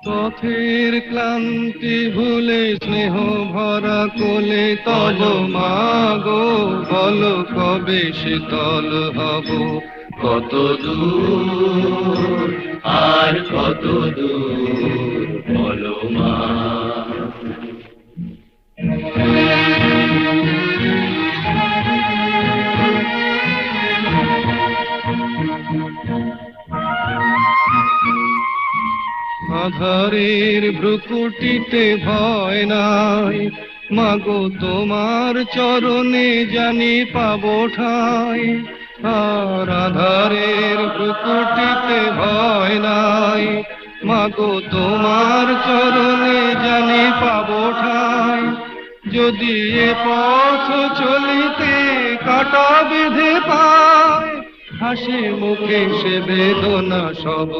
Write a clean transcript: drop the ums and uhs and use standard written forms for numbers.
পথের ক্লান্তি ভুলে স্নেহ ভরা কোলে তব মাগো বলো কবে শীতল হব। কত দূর আর কত দূর বলো মা। আধারের ভ্রুকুটিতে ভয় নাই, মাগো তোমার চরণে জানি পাবো ঠাই। আর আধারের ভ্রুকুটিতে ভয় নাই, মাগো তোমার চরণে জানি পাবো ঠাই। যদি এ পথ চলিতে কাটা বেঁধে পায়, হাসি মুখে সে বেদনা সব